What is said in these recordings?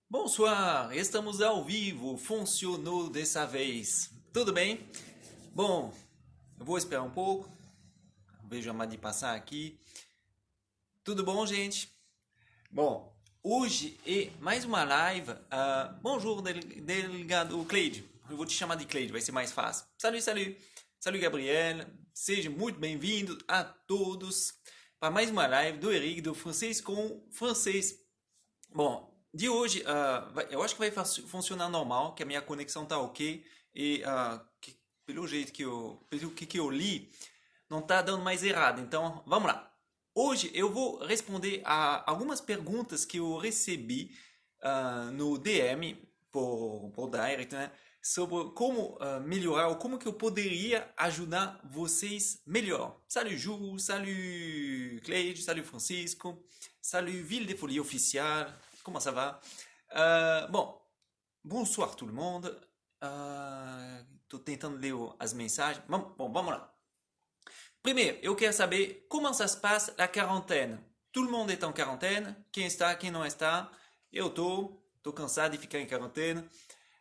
Bonsoir, estamos ao vivo, funcionou dessa vez. Tudo bem? Bom, eu vou esperar um pouco, vejo a Madi passar aqui. Tudo bom, gente? Bom, hoje é mais uma live. Bonjour, delegado Cleide. Eu vou te chamar de Cleide, vai ser mais fácil. Salut, salut. Salut, Gabriel. Sejam muito bem-vindos a todos para mais uma live do Eric do Francês com Francês. Bom, de hoje, eu acho que vai funcionar normal, que a minha conexão tá ok e pelo jeito pelo que eu li, não tá dando mais errado. Então, vamos lá. Hoje eu vou responder a algumas perguntas que eu recebi no DM por direct, né? Sobre como melhorar ou como que eu poderia ajudar vocês melhor. Salut Ju, salut Cleide, salut Francisco, salut Ville de Folie Official, comment ça va? Bom, bonsoir tout le monde. Tô tentando ler as mensagens. Bom, vamos lá. Primeiro, eu quero saber como ça se passe a quarentena. Todo mundo está em quarentena? Quem está, quem não está? Eu tô cansado de ficar em quarentena.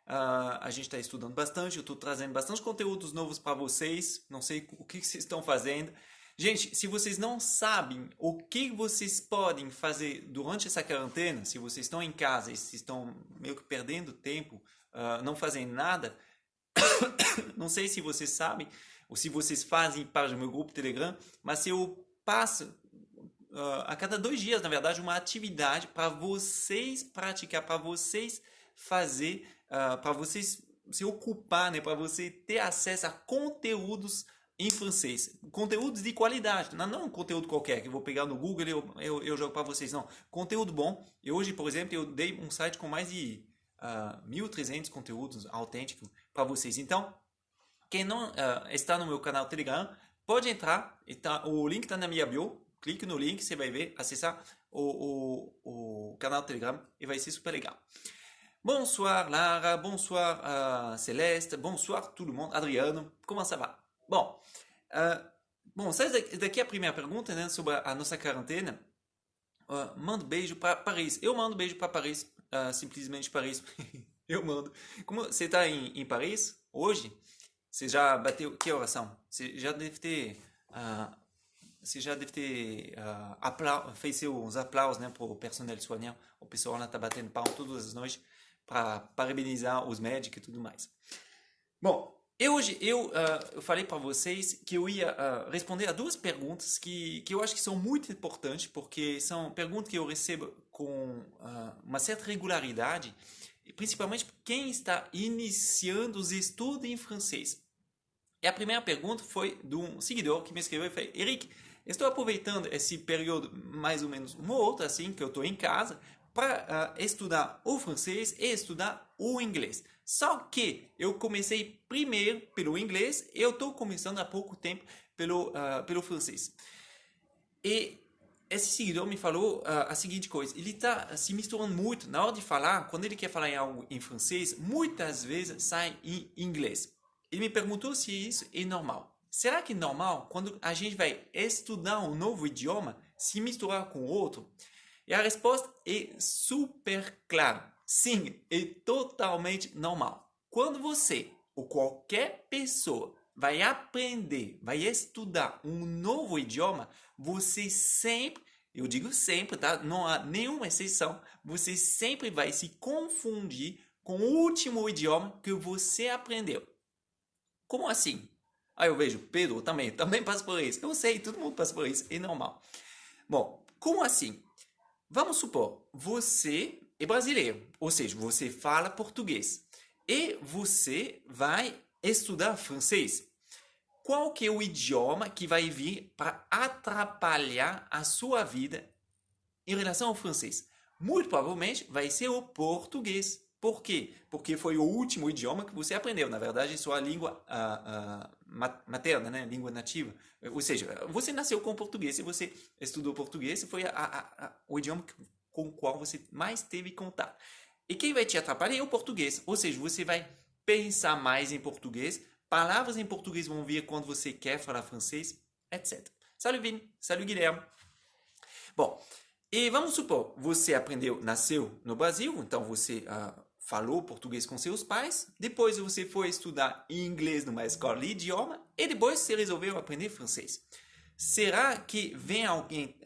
A gente está estudando bastante, eu estou trazendo bastante conteúdos novos para vocês. Não sei o que vocês estão fazendo. Gente, se vocês não sabem o que vocês podem fazer durante essa quarentena, se vocês estão em casa e se estão meio que perdendo tempo, não fazem nada, não sei se vocês sabem ou se vocês fazem parte do meu grupo Telegram, mas eu passo a cada 2 dias, na verdade, uma atividade para vocês praticar, para vocês fazer, para vocês se ocupar, né, para você ter acesso a conteúdos em francês. Conteúdos de qualidade, não um conteúdo qualquer que eu vou pegar no Google e eu jogo para vocês, não. Conteúdo bom. E hoje, por exemplo, eu dei um site com mais de 1.300 conteúdos autênticos para vocês. Então, quem não está no meu canal Telegram, pode entrar. O link está na minha bio. Clique no link, você vai ver, acessar o canal Telegram e vai ser super legal. Bonsoir Lara, bonsoir Celeste, bonsoir tout le monde. Adriano, comment ça va? Bom, essa daqui é a primeira pergunta, né, sobre a nossa quarentena. Mando beijo para Paris. Eu mando beijo para Paris, simplesmente Paris. Eu mando. Como você está em Paris hoje? Você já bateu. Que oração? Você já deve ter. Fez seus aplausos, né, para o personal soignant. O pessoal lá está batendo palma todas as noites para parabenizar os médicos e tudo mais. Bom, hoje eu falei para vocês que eu ia responder a duas perguntas que eu acho que são muito importantes, porque são perguntas que eu recebo com uma certa regularidade, principalmente quem está iniciando os estudos em francês. E a primeira pergunta foi de um seguidor que me escreveu e falou: Eric, estou aproveitando esse período mais ou menos morto, assim, que eu estou em casa, para estudar o francês e estudar o inglês. Só que eu comecei primeiro pelo inglês e eu estou começando há pouco tempo pelo francês. E esse seguidor me falou a seguinte coisa: ele está se misturando muito na hora de falar, quando ele quer falar em algo em francês, muitas vezes sai em inglês. Ele me perguntou se isso é normal. Será que é normal quando a gente vai estudar um novo idioma se misturar com outro? E a resposta é super clara. Sim, é totalmente normal. Quando você ou qualquer pessoa vai aprender, vai estudar um novo idioma, você sempre, eu digo sempre, tá? Não há nenhuma exceção, você sempre vai se confundir com o último idioma que você aprendeu. Como assim? Aí eu vejo, Pedro também passa por isso. Eu sei, todo mundo passa por isso, é normal. Bom, como assim? Vamos supor, você é brasileiro, ou seja, você fala português e você vai estudar francês. Qual que é o idioma que vai vir para atrapalhar a sua vida em relação ao francês? Muito provavelmente vai ser o português. Por quê? Porque foi o último idioma que você aprendeu. Na verdade, é sua língua materna, né? Língua nativa. Ou seja, você nasceu com português e você estudou português e foi o idioma com o qual você mais teve contato. E quem vai te atrapalhar é o português. Ou seja, você vai pensar mais em português, palavras em português vão vir quando você quer falar francês, etc. Salut Vini, salut Guilherme. Bom, E vamos supor, você nasceu no Brasil, então você falou português com seus pais, depois você foi estudar inglês numa escola de idioma e depois você resolveu aprender francês. Será que vem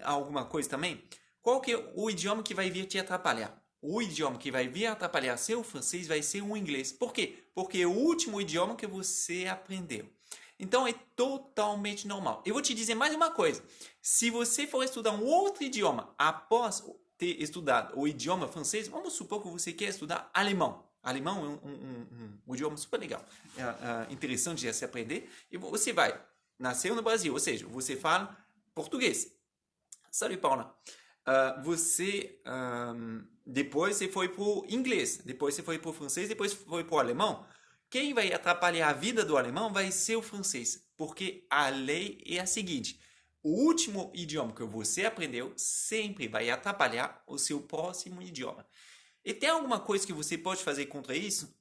alguma coisa também? Qual que é o idioma que vai vir te atrapalhar? O idioma que vai vir atrapalhar seu francês vai ser o inglês. Por quê? Porque é o último idioma que você aprendeu. Então é totalmente normal. Eu vou te dizer mais uma coisa. Se você for estudar um outro idioma após ter estudado o idioma francês, vamos supor que você quer estudar alemão. Alemão é um idioma super legal, interessante de se aprender. E você nasceu no Brasil, ou seja, você fala português. Salut, Paula. Depois você foi para o inglês, depois você foi para o francês, depois foi para o alemão. Quem vai atrapalhar a vida do alemão vai ser o francês, porque a lei é a seguinte: o último idioma que você aprendeu sempre vai atrapalhar o seu próximo idioma. E tem alguma coisa que você pode fazer contra isso?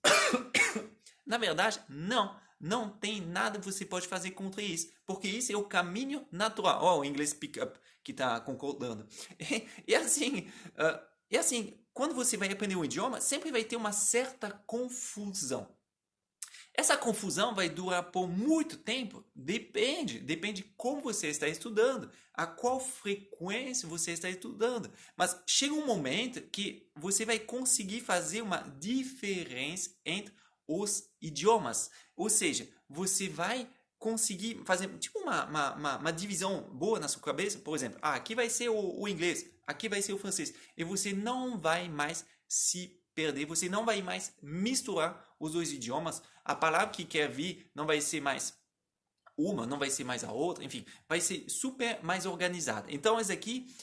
Na verdade, não. Não tem nada que você pode fazer contra isso, porque isso é o caminho natural. O inglês pick-up que está concordando. E assim, quando você vai aprender um idioma, sempre vai ter uma certa confusão. Essa confusão vai durar por muito tempo? Depende de como você está estudando, a qual frequência você está estudando. Mas chega um momento que você vai conseguir fazer uma diferença entre os idiomas. Ou seja, você vai conseguir fazer tipo uma divisão boa na sua cabeça. Por exemplo, aqui vai ser o inglês, aqui vai ser o francês. E você não vai mais se perder, você não vai mais misturar os dois idiomas. A palavra que quer vir não vai ser mais uma, não vai ser mais a outra, enfim, vai ser super mais organizada. Então, isso aqui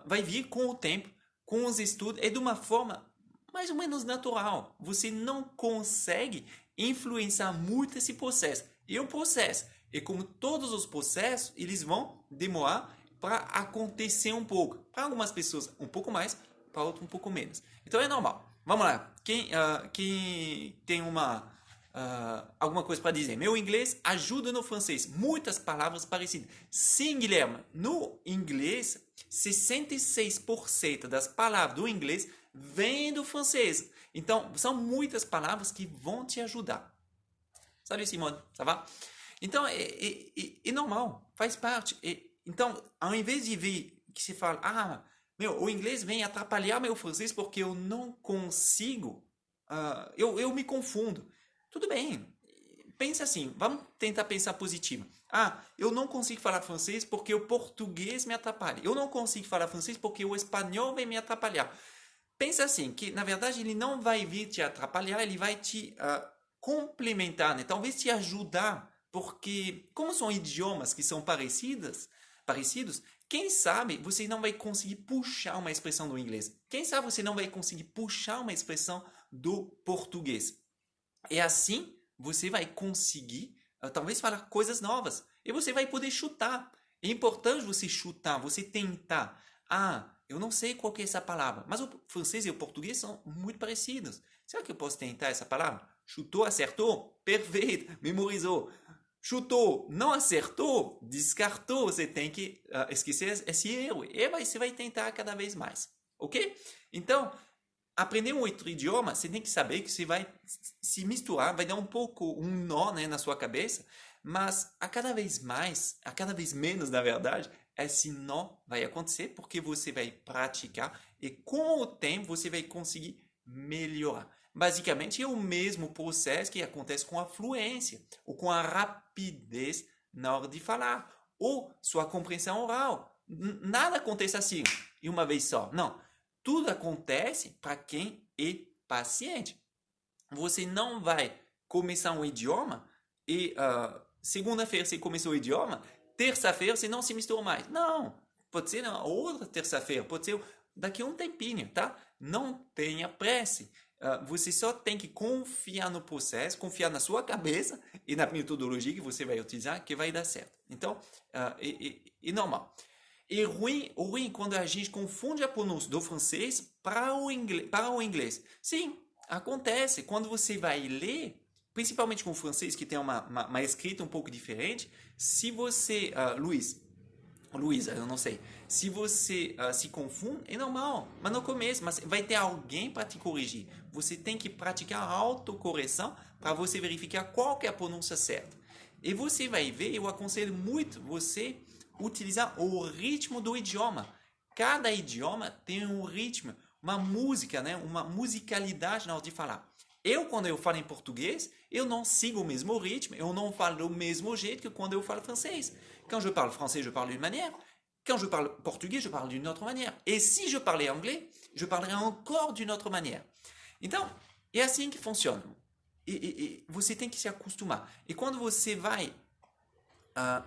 vai vir com o tempo, com os estudos, é de uma forma mais ou menos natural. Você não consegue influenciar muito esse processo. E o processo, e como todos os processos, eles vão demorar para acontecer um pouco. Para algumas pessoas, um pouco mais, para outras, um pouco menos. Então, é normal. Vamos lá. Quem tem alguma coisa para dizer? Meu inglês ajuda no francês. Muitas palavras parecidas. Sim, Guilherme. No inglês, 66% das palavras do inglês vêm do francês. Então, são muitas palavras que vão te ajudar. Salut, Simone. Ça va? Então, é normal. Faz parte. Então, ao invés de ver que se fala, o inglês vem atrapalhar meu francês porque eu não consigo, eu me confundo. Tudo bem, pensa assim, vamos tentar pensar positivo. Eu não consigo falar francês porque o português me atrapalha. Eu não consigo falar francês porque o espanhol vem me atrapalhar. Pensa assim, que na verdade ele não vai vir te atrapalhar, ele vai te complementar, né? Talvez te ajudar, porque como são idiomas que são parecidos, quem sabe você não vai conseguir puxar uma expressão do inglês. Quem sabe você não vai conseguir puxar uma expressão do português. E assim você vai conseguir, talvez, falar coisas novas. E você vai poder chutar. É importante você chutar, você tentar. Eu não sei qual que é essa palavra, mas o francês e o português são muito parecidos. Será que eu posso tentar essa palavra? Chutou, acertou? Perfeito, memorizou. Chutou, não acertou, descartou. Você tem que esquecer esse erro. E você vai tentar cada vez mais. Ok? Então, aprender um outro idioma, você tem que saber que você vai se misturar, vai dar um pouco um nó, né, na sua cabeça, mas a cada vez menos, na verdade, esse nó vai acontecer porque você vai praticar e com o tempo você vai conseguir melhorar. Basicamente é o mesmo processo que acontece com a fluência ou com a rapidez na hora de falar ou sua compreensão oral. Nada acontece assim em uma vez só. Não. Tudo acontece para quem é paciente. Você não vai começar um idioma e segunda-feira você começou o idioma, terça-feira você não se misturou mais. Não, pode ser na outra terça-feira, pode ser daqui a um tempinho, tá? Não tenha pressa. Você só tem que confiar no processo, confiar na sua cabeça e na metodologia que você vai utilizar que vai dar certo. Então, é normal. E ruim quando a gente confunde a pronúncia do francês para o inglês. Sim, acontece. Quando você vai ler, principalmente com o francês, que tem uma escrita um pouco diferente, se você, Luiz, Luísa, eu não sei. Se você se confunde, é normal, mas no começo, mas vai ter alguém para te corrigir. Você tem que praticar a autocorreção para você verificar qual que é a pronúncia certa. E você vai ver, eu aconselho muito você utilizar o ritmo do idioma. Cada idioma tem um ritmo, uma música, né? Uma musicalidade na hora de falar. Quando eu falo em português, eu não sigo o mesmo ritmo, eu não falo do mesmo jeito que quando eu falo francês. Quand je parle français, je parle d'une manière. Quand je parle portugais, je parle d'une autre manière. Et si je parlais anglais, je parlerais encore d'une autre manière. Então, é assim que funciona. E você tem que se acostumar. E quando você vai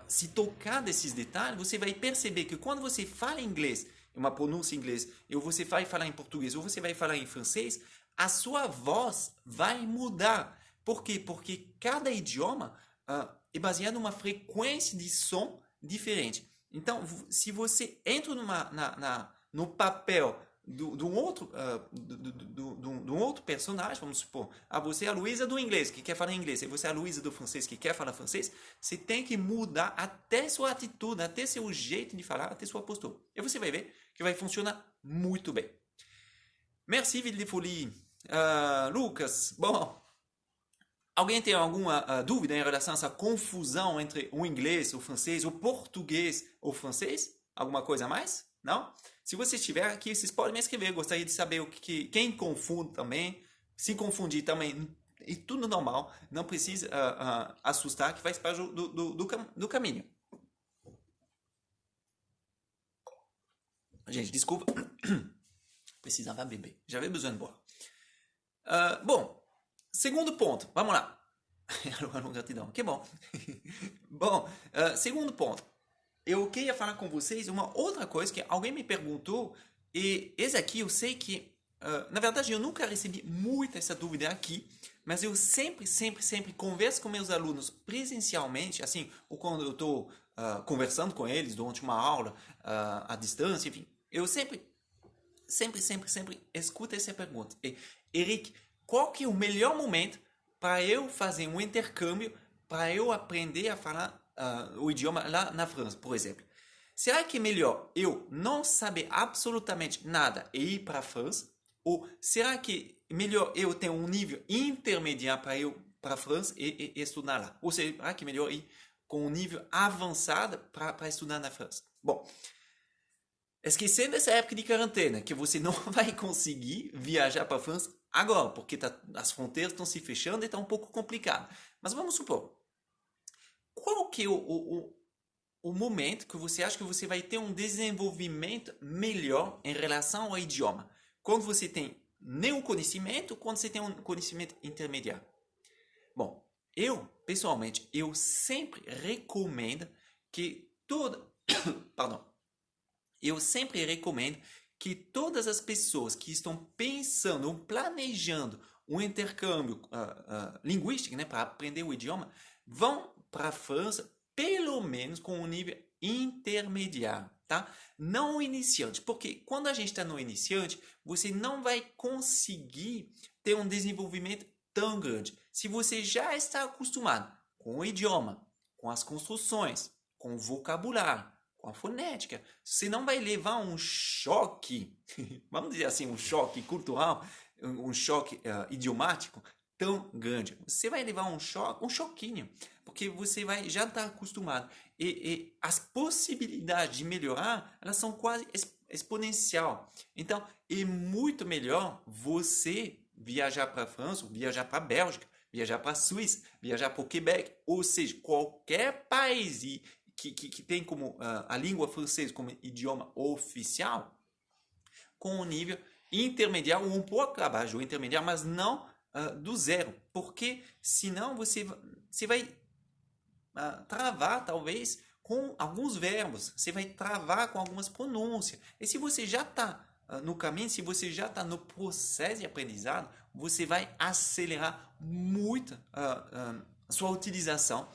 se tocar desses detalhes, você vai perceber que quando você fala inglês, uma pronúncia em inglês, ou você vai falar em português, ou você vai falar em francês, a sua voz vai mudar. Por quê? Porque cada idioma é baseado numa frequência de som diferente. Então, se você entra no papel de um outro personagem, vamos supor, você é a Luísa do inglês, que quer falar inglês, e você é a Luísa do francês, que quer falar francês, você tem que mudar até sua atitude, até seu jeito de falar, até sua postura. E você vai ver que vai funcionar muito bem. Merci, Ville de Folie. Lucas, bom, alguém tem alguma dúvida em relação a essa confusão entre o inglês, o francês, o português, o francês? Alguma coisa a mais? Não? Se você estiver aqui, vocês podem me escrever. Eu gostaria de saber quem confunde também. Se confundir também, é tudo normal. Não precisa assustar, que faz parte do caminho. Gente, desculpa. Precisava beber. J'avais besoin de boire. Bom, segundo ponto. Vamos lá. Gratidão. Que bom. Bom, segundo ponto. Eu queria falar com vocês uma outra coisa que alguém me perguntou, e esse aqui eu sei que, na verdade, eu nunca recebi muito essa dúvida aqui, mas eu sempre converso com meus alunos presencialmente, assim, ou quando eu estou conversando com eles durante uma aula à distância, enfim, eu sempre escuto essa pergunta. Eric, qual que é o melhor momento para eu fazer um intercâmbio, para eu aprender a falar o idioma lá na França, por exemplo? Será que é melhor eu não saber absolutamente nada e ir para a França? Ou será que é melhor eu ter um nível intermediário para ir para a França e estudar lá? Ou será que é melhor ir com um nível avançado para estudar na França? Bom, esquecendo essa época de quarentena, que você não vai conseguir viajar para a França agora, porque as fronteiras estão se fechando e está um pouco complicado. Mas vamos supor, qual que é o momento que você acha que você vai ter um desenvolvimento melhor em relação ao idioma? Quando você tem nenhum conhecimento, quando você tem um conhecimento intermediário? Bom, pessoalmente, eu sempre recomendo que pardon. Eu sempre recomendo que todas as pessoas que estão pensando ou planejando um intercâmbio linguístico, né, para aprender o idioma, vão para a França pelo menos com um nível intermediário, tá? Não iniciante, porque quando a gente está no iniciante, você não vai conseguir ter um desenvolvimento tão grande. Se você já está acostumado com o idioma, com as construções, com o vocabulário, com a fonética, você não vai levar um choque, vamos dizer assim, um choque cultural, um choque idiomático tão grande. Você vai levar um choquinho, porque você vai já estar acostumado. E as possibilidades de melhorar, elas são quase exponencial. Então, é muito melhor você viajar para a França, viajar para a Bélgica, viajar para a Suíça, viajar para o Quebec, ou seja, qualquer país que tem como a língua francesa como idioma oficial, com um nível intermediário ou um pouco abaixo do intermediário, mas não do zero, porque senão você vai travar talvez com alguns verbos, você vai travar com algumas pronúncias. E se você já está no caminho, se você já está no processo de aprendizado, você vai acelerar muito a sua utilização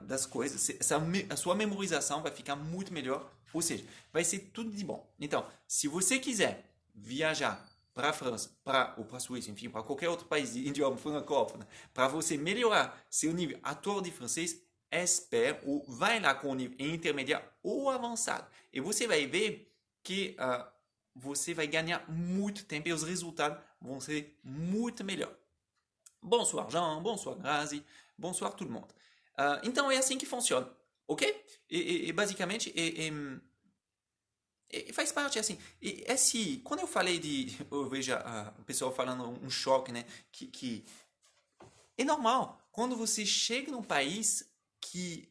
das coisas, a sua memorização vai ficar muito melhor, ou seja, vai ser tudo de bom. Então, se você quiser viajar para a França, ou para a Suíça, enfim, para qualquer outro país de idioma francófono, para você melhorar seu nível atual de francês, espera ou vai lá com o nível intermediário ou avançado. E você vai ver que você vai ganhar muito tempo e os resultados vão ser muito melhor. Bonsoir Jean, bonsoir Grazi, bonsoir tout le monde. Então é assim que funciona, ok? E basicamente faz parte assim. Quando eu falei eu vejo o pessoal falando um choque, né? Que é normal. Quando você chega num país que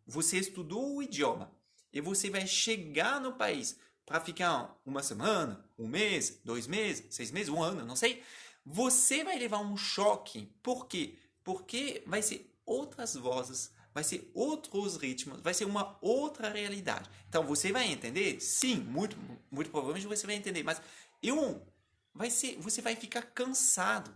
você estudou o idioma e você vai chegar no país para ficar uma semana, um mês, 2 meses, 6 meses, um ano, não sei, você vai levar um choque. Por quê? Porque vai ser outras vozes, vai ser outros ritmos, vai ser uma outra realidade. Então você vai entender? Sim, muito, muito provavelmente você vai entender, mas você vai ficar cansado.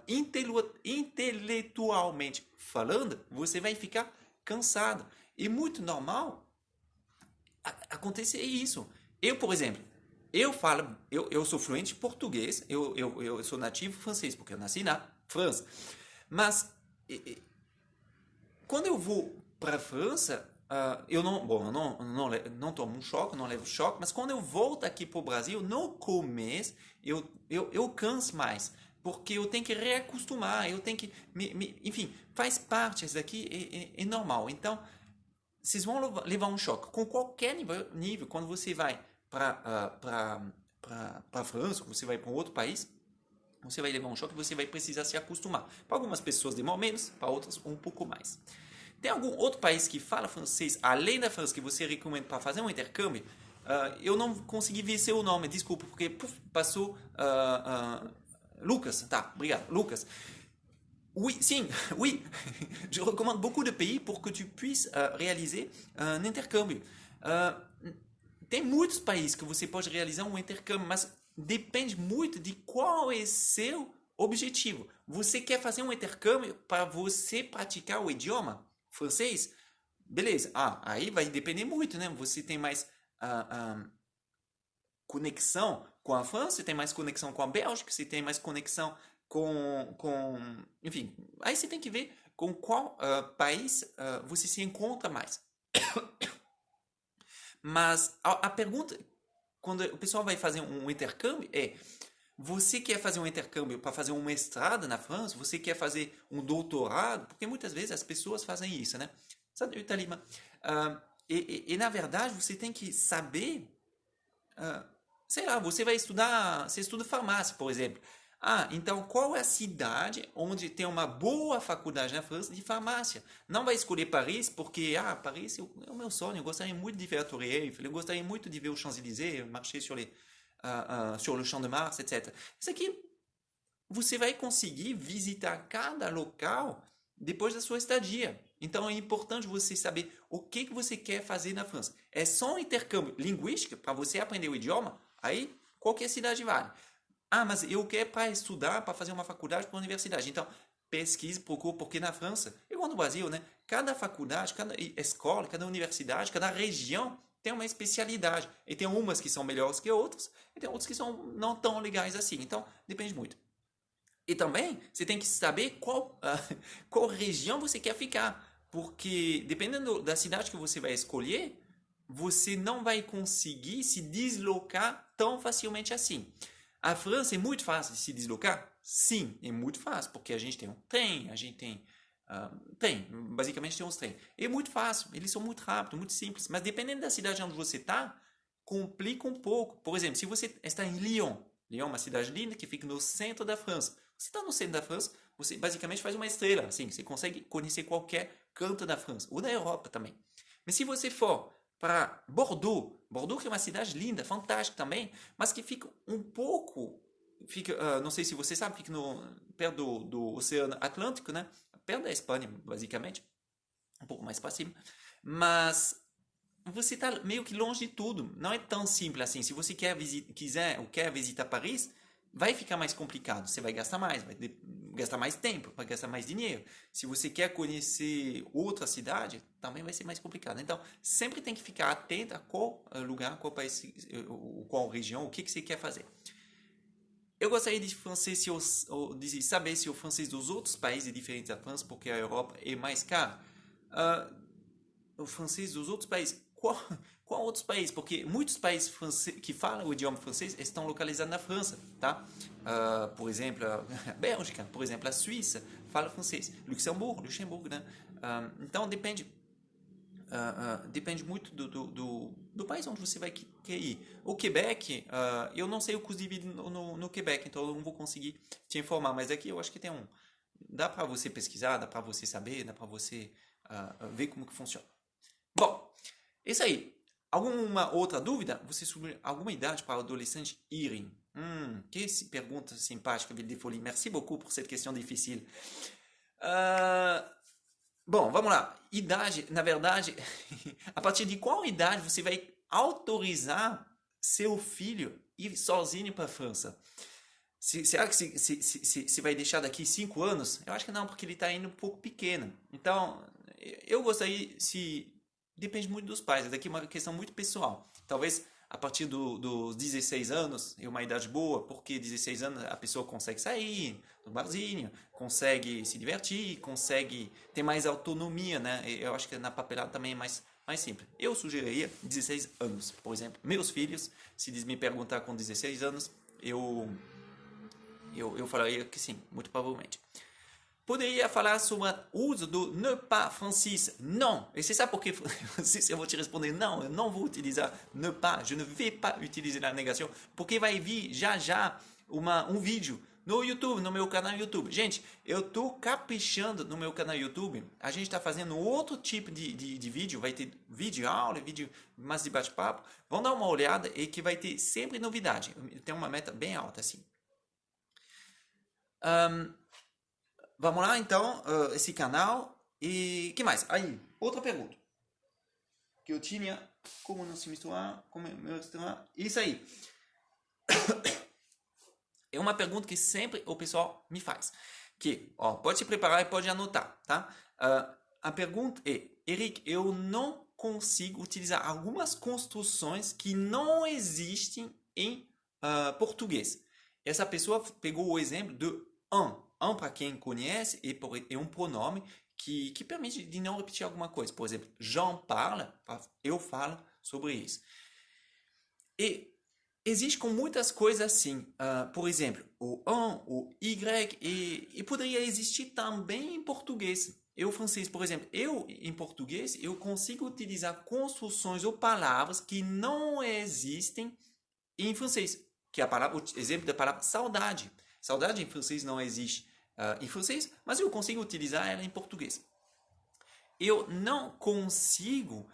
Intelectualmente falando, você vai ficar cansado. E muito normal acontecer isso. Eu, por exemplo, eu sou fluente em português, eu sou nativo francês, porque eu nasci na França. Mas quando eu vou para a França, eu não tomo um choque, não levo choque, mas quando eu volto aqui para o Brasil, no começo, eu canso mais. Porque eu tenho que reacostumar, eu tenho que. Enfim, faz parte, isso daqui é normal. Então, vocês vão levar um choque. Com qualquer nível quando você vai para a França, você vai para um outro país, você vai levar um choque e você vai precisar se acostumar. Para algumas pessoas demora menos, para outras um pouco mais. Tem algum outro país que fala francês, além da França, que você recomenda para fazer um intercâmbio? Eu não consegui ver seu nome, desculpa, porque passou Lucas, tá, obrigado, Lucas. Oui, sim, oui, je recommande beaucoup de pays pour que tu puisses réaliser un intercâmbio. Tem muitos países que você pode realizar um intercâmbio, mas depende muito de qual é seu objetivo. Você quer fazer um intercâmbio para você praticar o idioma francês? Beleza. Aí vai depender muito, né? Você tem mais conexão com a França, você tem mais conexão com a Bélgica, você tem mais conexão enfim, aí você tem que ver com qual país você se encontra mais. Mas a pergunta, quando o pessoal vai fazer um intercâmbio, você quer fazer um intercâmbio para fazer um mestrado na França? Você quer fazer um doutorado? Porque muitas vezes as pessoas fazem isso, né? Sabe, Talima? E na verdade você tem que saber, sei lá, você estuda farmácia, por exemplo. Então qual é a cidade onde tem uma boa faculdade na França de farmácia? Não vai escolher Paris porque, Paris é o meu sonho, eu gostaria muito de ver a Torre Eiffel, eu gostaria muito de ver o Champs-Élysées, marcher sur le Champ de Mars, etc. Isso aqui você vai conseguir visitar cada local depois da sua estadia. Então é importante você saber o que você quer fazer na França. É só um intercâmbio linguístico para você aprender o idioma? Aí qualquer cidade vale. Mas eu quero para estudar, para fazer uma faculdade, para uma universidade. Então, pesquise, procure, porque na França, igual no Brasil, né? Cada faculdade, cada escola, cada universidade, cada região tem uma especialidade. E tem umas que são melhores que outras, e tem outras que são não tão legais assim. Então, depende muito. E também, você tem que saber qual região você quer ficar. Porque, dependendo da cidade que você vai escolher, você não vai conseguir se deslocar tão facilmente assim. A França é muito fácil de se deslocar? Sim, é muito fácil, porque a gente tem um trem, a gente tem basicamente tem uns trem. É muito fácil, eles são muito rápidos, muito simples, mas dependendo da cidade onde você está, complica um pouco. Por exemplo, se você está em Lyon, Lyon é uma cidade linda que fica no centro da França. Você está no centro da França, você basicamente faz uma estrela, assim, você consegue conhecer qualquer canto da França, ou da Europa também. Mas se você for para Bordeaux, Bordeaux que é uma cidade linda, fantástica também, mas que fica um pouco, não sei se você sabe, fica perto do Oceano Atlântico, né? Perto da Espanha, basicamente, um pouco mais para cima, mas você está meio que longe de tudo, não é tão simples assim. Se você quer visitar Paris, vai ficar mais complicado, você vai gastar mais, gastar mais tempo, vai gastar mais dinheiro. Se você quer conhecer outra cidade, também vai ser mais complicado. Então, sempre tem que ficar atento a qual lugar, qual país, qual região, o que você quer fazer. Eu gostaria de saber se o francês dos outros países é diferente da França, porque a Europa é mais cara. o francês dos outros países. Qual outros países? Porque muitos países que falam o idioma francês estão localizados na França, tá? Por exemplo, a Bélgica, por exemplo, a Suíça fala francês. Luxemburgo, né? Então depende muito do país onde você vai querer ir. O Quebec, eu não sei o custo de vida no Quebec, então eu não vou conseguir te informar, mas aqui eu acho que tem um. Dá para você pesquisar, dá para você saber, dá para você ver como que funciona. Bom, isso aí. Alguma outra dúvida? Você sobre alguma idade para adolescentes irem? Que pergunta simpática, Ville de Folie. Merci beaucoup por cette question difficile. Bom, vamos lá. Idade, na verdade, a partir de qual idade você vai autorizar seu filho ir sozinho para a França? Será que se vai deixar daqui 5 anos? Eu acho que não, porque ele está indo um pouco pequeno. Então, eu gostaria, se depende muito dos pais, daqui é uma questão muito pessoal. Talvez a partir dos 16 anos é uma idade boa, porque 16 anos a pessoa consegue sair do barzinho, consegue se divertir, consegue ter mais autonomia, né? Eu acho que na papelada também é mais simples. Eu sugeriria 16 anos, por exemplo. Meus filhos, se eles me perguntar com 16 anos, eu falaria que sim, muito provavelmente. Poderia falar sobre o uso do ne pas, Francis? Não. E você sabe por que, Francis, eu vou te responder não. Eu não vou utilizar ne pas. Je ne vais pas utiliser la négation. Porque vai vir já um vídeo no YouTube, no meu canal YouTube. Gente, eu estou caprichando no meu canal YouTube. A gente está fazendo outro tipo de vídeo. Vai ter vídeo aula, vídeo mais de bate-papo. Vão dar uma olhada e que vai ter sempre novidade. Tem uma meta bem alta assim. Vamos lá, então, esse canal. E que mais? Aí, outra pergunta. Que eu tinha. Como não se misturar? Como misturar? Isso aí. É uma pergunta que sempre o pessoal me faz. Que, ó, pode se preparar e pode anotar, tá? A pergunta é, Eric, eu não consigo utilizar algumas construções que não existem em português. Essa pessoa pegou o exemplo do un, para quem conhece, é um pronome que permite de não repetir alguma coisa. Por exemplo, Jean parle, eu falo sobre isso. E existe com muitas coisas assim. Por exemplo, o un, o y, e poderia existir também em português. Eu, francês, por exemplo, em português, eu consigo utilizar construções ou palavras que não existem em francês. Que é o exemplo da palavra saudade. Saudade em francês não existe em francês, mas eu consigo utilizar ela em português. Eu não consigo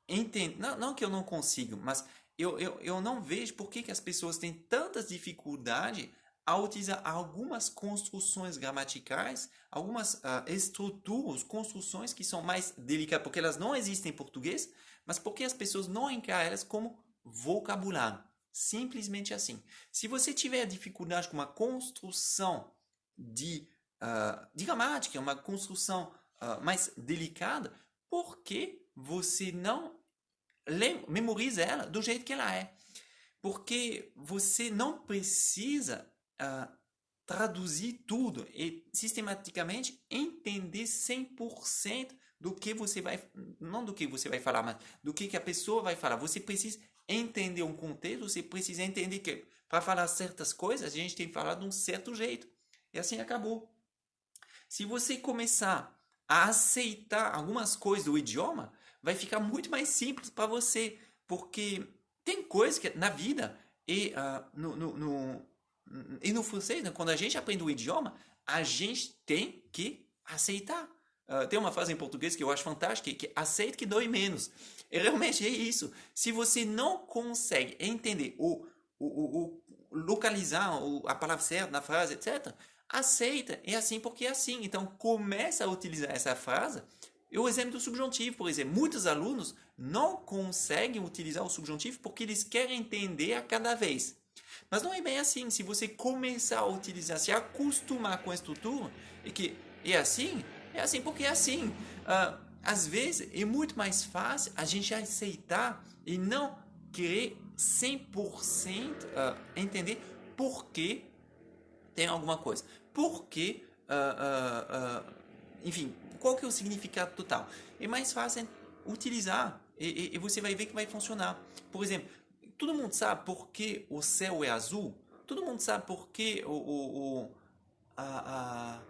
entender, não que eu não consigo, mas eu não vejo por que as pessoas têm tantas dificuldades a utilizar algumas construções gramaticais, algumas estruturas, construções que são mais delicadas, porque elas não existem em português, mas porque as pessoas não encaram elas como vocabulário. Simplesmente assim. Se você tiver dificuldade com uma construção de gramática, uma construção mais delicada, por que você não memoriza ela do jeito que ela é? Porque você não precisa traduzir tudo e sistematicamente entender 100% do que você vai, não do que você vai falar, mas do que a pessoa vai falar. Você precisa entender um contexto, você precisa entender que para falar certas coisas a gente tem que falar de um certo jeito. E assim acabou. Se você começar a aceitar algumas coisas do idioma, vai ficar muito mais simples para você, porque tem coisas que na vida e no francês, né, quando a gente aprende o idioma, a gente tem que aceitar. Tem uma frase em português que eu acho fantástica, que aceita que dói menos. E realmente é isso. Se você não consegue entender localizar a palavra certa na frase, etc., aceita, é assim porque é assim. Então começa a utilizar essa frase. E o exemplo do subjuntivo, por exemplo, muitos alunos não conseguem utilizar o subjuntivo porque eles querem entender a cada vez. Mas não é bem assim. Se você começar a utilizar, se acostumar com a estrutura, e que é assim porque é assim. Às vezes é muito mais fácil a gente aceitar e não querer 100% entender por que tem alguma coisa. Porque, enfim, qual que é o significado total? É mais fácil utilizar e você vai ver que vai funcionar. Por exemplo, todo mundo sabe por que o céu é azul? Todo mundo sabe por que a, a,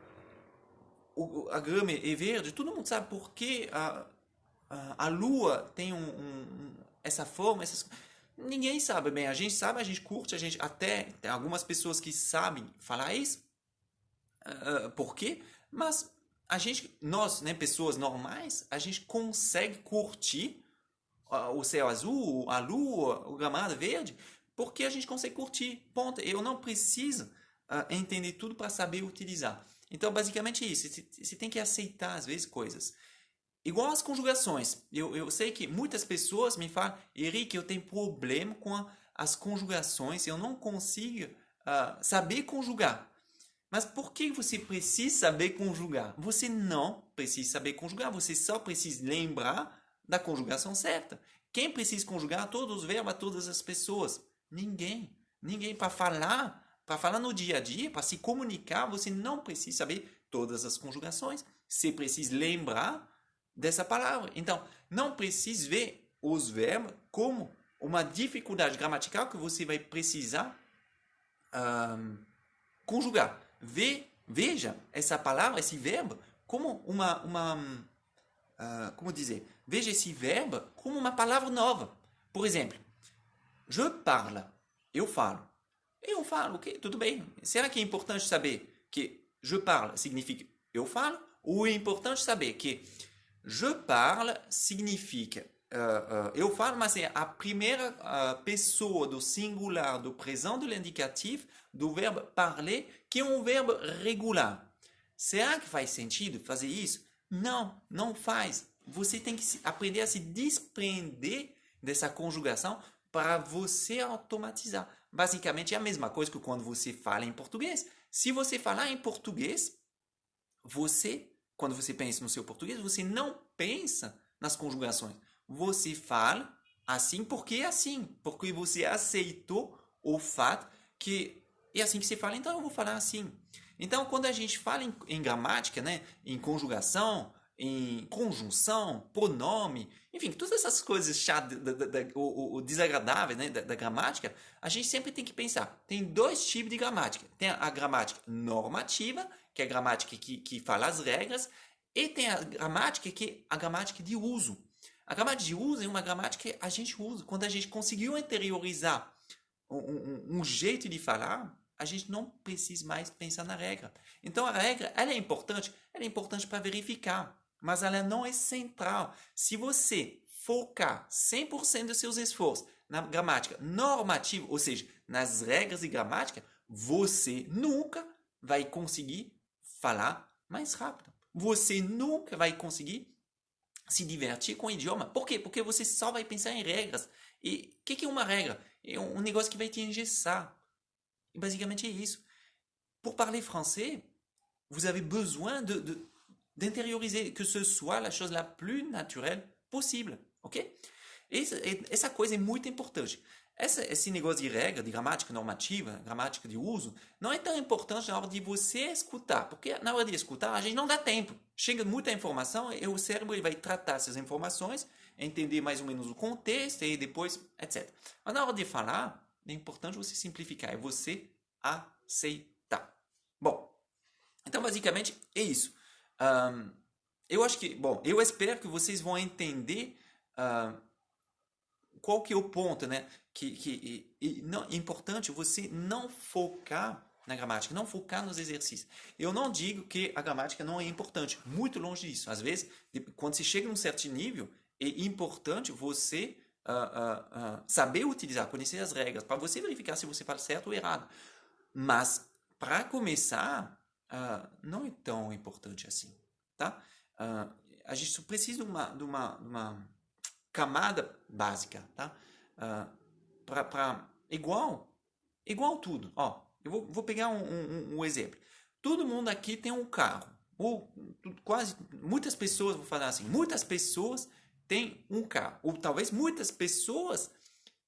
a grama é verde? Todo mundo sabe por que a lua tem essa forma? Ninguém sabe bem. A gente sabe, a gente curte, a gente até tem algumas pessoas que sabem falar isso. Por quê? Mas nós, né, pessoas normais, a gente consegue curtir o céu azul, a lua, o gramado verde, porque a gente consegue curtir. Ponto. Eu não preciso entender tudo para saber utilizar. Então, basicamente é isso. Você tem que aceitar, às vezes, coisas. Igual as conjugações. Eu sei que muitas pessoas me falam, Eric, eu tenho problema com as conjugações, eu não consigo saber conjugar. Mas por que você precisa saber conjugar? Você não precisa saber conjugar, você só precisa lembrar da conjugação certa. Quem precisa conjugar todos os verbos a todas as pessoas? Ninguém. Ninguém para falar no dia a dia, para se comunicar, você não precisa saber todas as conjugações. Você precisa lembrar dessa palavra. Então, não precisa ver os verbos como uma dificuldade gramatical que você vai precisar conjugar. Veja essa palavra, esse verbo, como como dizer? Veja esse verbo como uma palavra nova. Por exemplo, je parle, eu falo. Eu falo, ok, tudo bem. Será que é importante saber que je parle significa eu falo? Ou é importante saber que je parle significa eu falo, mas é a primeira pessoa do singular, do presente, do indicativo, do verbo parler, que é um verbo regular. Será que faz sentido fazer isso? Não, não faz. Você tem que aprender a se desprender dessa conjugação para você automatizar. Basicamente é a mesma coisa que quando você fala em português. Se você falar em português, quando você pensa no seu português, você não pensa nas conjugações. Você fala assim porque é assim, porque você aceitou o fato que é assim que se fala, então eu vou falar assim. Então, quando a gente fala em gramática, né, em conjugação, em conjunção, pronome, enfim, todas essas coisas chatas, o desagradável, né, da gramática, a gente sempre tem que pensar. Tem dois tipos de gramática. Tem a gramática normativa, que é a gramática que fala as regras, e tem a gramática que é a gramática de uso. A gramática de uso é uma gramática que a gente usa. Quando a gente conseguiu interiorizar um jeito de falar, a gente não precisa mais pensar na regra. Então a regra, ela é importante para verificar, mas ela não é central. Se você focar 100% dos seus esforços na gramática normativa, ou seja, nas regras de gramática, você nunca vai conseguir falar mais rápido. Você nunca vai conseguir se divertir com o idioma. Por quê? Porque você só vai pensar em regras. E o que é uma regra? É um negócio que vai te engessar. E basicamente é isso. Pour parler français, vous avez besoin d'intérioriser que ce soit la chose la plus naturelle possible. Ok? Essa coisa é muito importante. Esse negócio de regra, de gramática normativa, gramática de uso, não é tão importante na hora de você escutar, porque na hora de escutar a gente não dá tempo. Chega muita informação e o cérebro ele vai tratar essas informações, entender mais ou menos o contexto e depois, etc. Mas na hora de falar, é importante você simplificar, é você aceitar. Bom, então basicamente é isso. Eu acho que, bom, eu espero que vocês vão entender qual que é o ponto, né? Não, é importante você não focar na gramática, não focar nos exercícios. Eu não digo que a gramática não é importante, muito longe disso. Às vezes, quando se chega a um certo nível, é importante você saber utilizar, conhecer as regras, para você verificar se você fala certo ou errado. Mas, para começar, não é tão importante assim, tá? A gente só precisa de uma camada básica, tá? Igual tudo. Ó, eu vou pegar um exemplo. Todo mundo aqui tem um carro. Ou quase, muitas pessoas, vou falar assim, muitas pessoas têm um carro. Ou talvez muitas pessoas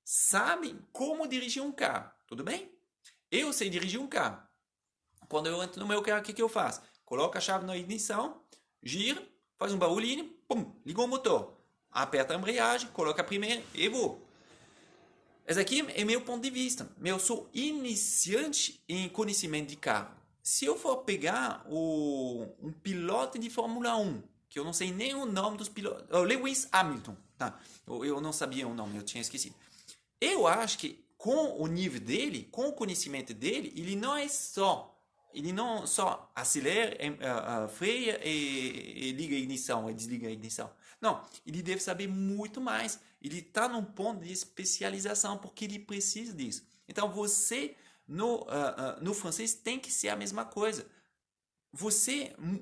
sabem como dirigir um carro. Tudo bem? Eu sei dirigir um carro. Quando eu entro no meu carro, o que eu faço? Coloco a chave na ignição, giro faz um barulhinho, pum, ligou o motor. Aperta a embreagem, coloca a primeira e voa. Esse aqui é meu ponto de vista. Eu sou iniciante em conhecimento de carro. Se eu for pegar um piloto de Fórmula 1, que eu não sei nem o nome dos pilotos, Lewis Hamilton, tá? Eu não sabia o nome, eu tinha esquecido. Eu acho que com o nível dele, com o conhecimento dele, ele não só acelera, freia e liga a ignição, e desliga a ignição. Não, ele deve saber muito mais. Ele está num ponto de especialização porque ele precisa disso. Então você no francês tem que ser a mesma coisa.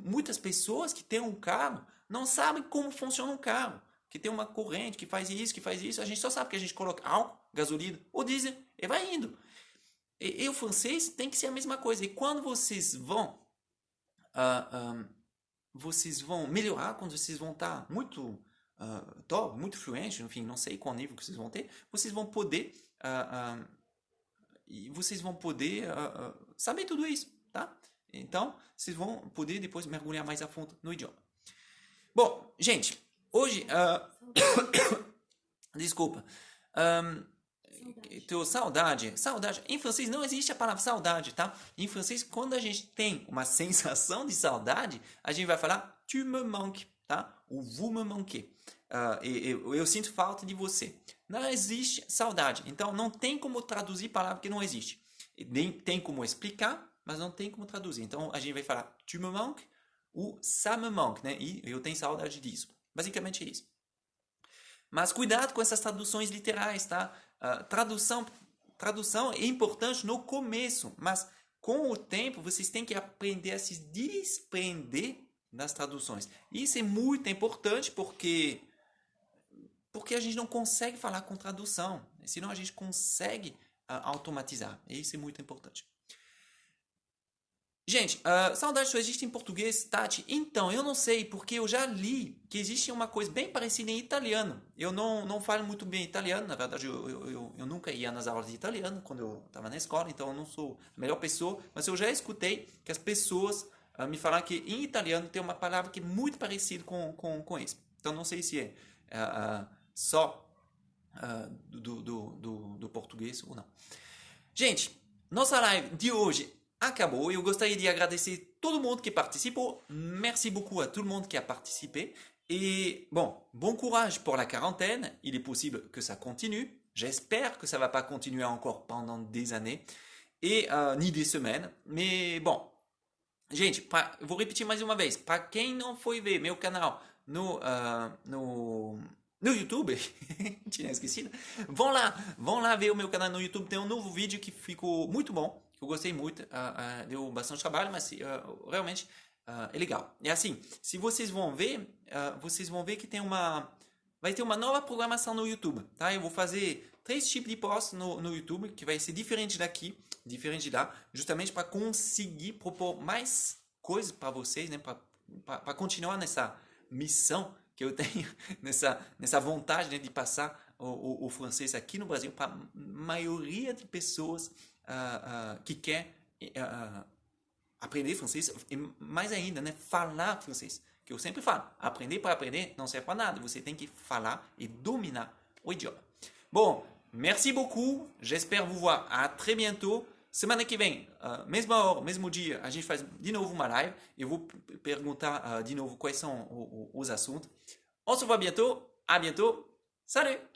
Muitas pessoas que têm um carro não sabem como funciona um carro, que tem uma corrente que faz isso. A gente só sabe que a gente coloca álcool, gasolina ou diesel e vai indo. E o francês tem que ser a mesma coisa. E quando vocês vão melhorar, quando vocês vão estar muito top, muito fluente, enfim, não sei qual nível que vocês vão ter, vocês vão poder saber tudo isso, tá? Então, vocês vão poder depois mergulhar mais a fundo no idioma. Bom, gente, hoje... desculpa. Saudade. Em francês não existe a palavra saudade, tá? Em francês, quando a gente tem uma sensação de saudade, a gente vai falar tu me manques, tá? Ou vous me manquez. Eu sinto falta de você. Não existe saudade. Então, não tem como traduzir palavra que não existe. Nem tem como explicar, mas não tem como traduzir. Então, a gente vai falar tu me manques ou ça me manque, né? E eu tenho saudade disso. Basicamente é isso. Mas cuidado com essas traduções literais, tá? Tradução é importante no começo, mas com o tempo vocês têm que aprender a se desprender das traduções. Isso é muito importante porque a gente não consegue falar com tradução, senão a gente consegue automatizar. Isso é muito importante. Gente, saudade só existe em português, Tati? Então, eu não sei, porque eu já li que existe uma coisa bem parecida em italiano. Eu não falo muito bem italiano, na verdade eu nunca ia nas aulas de italiano quando eu estava na escola, então eu não sou a melhor pessoa, mas eu já escutei que as pessoas me falaram que em italiano tem uma palavra que é muito parecida com isso. Então não sei se é só do português ou não. Gente, nossa live de hoje acabou. Eu gostaria de agradecer todo mundo que participou. Merci beaucoup à tout le monde qui a participé. Et bon courage pour la quarantaine. Il est possible que ça continue. J'espère que ça ne va pas continuer encore pendant des années. Et ni des semaines. Mais bon. Gente, vou repetir mais uma vez. Para quem não foi ver meu canal no YouTube, tinha esquecido. Vão lá ver o meu canal no YouTube. Tem um novo vídeo que ficou muito bom. Eu gostei muito, deu bastante trabalho, mas realmente é legal. E assim, se vocês vão ver que vai ter uma nova programação no YouTube, tá? Eu vou fazer 3 tipos de posts no YouTube, que vai ser diferente daqui, diferente de lá, justamente para conseguir propor mais coisas para vocês, né? Para continuar nessa missão que eu tenho, nessa vontade, né, de passar o francês aqui no Brasil para a maioria de pessoas que quer aprender francês e mais ainda, né, falar francês. Que eu sempre falo, aprender para aprender não serve para nada. Você tem que falar e dominar o idioma. Bon, merci beaucoup. J'espère vous voir à très bientôt. Semana que vem, mesma hora, mesmo dia, a gente faz de novo uma live. Eu vou perguntar de novo quais são os assuntos. On se voit bientôt. À bientôt. Salut!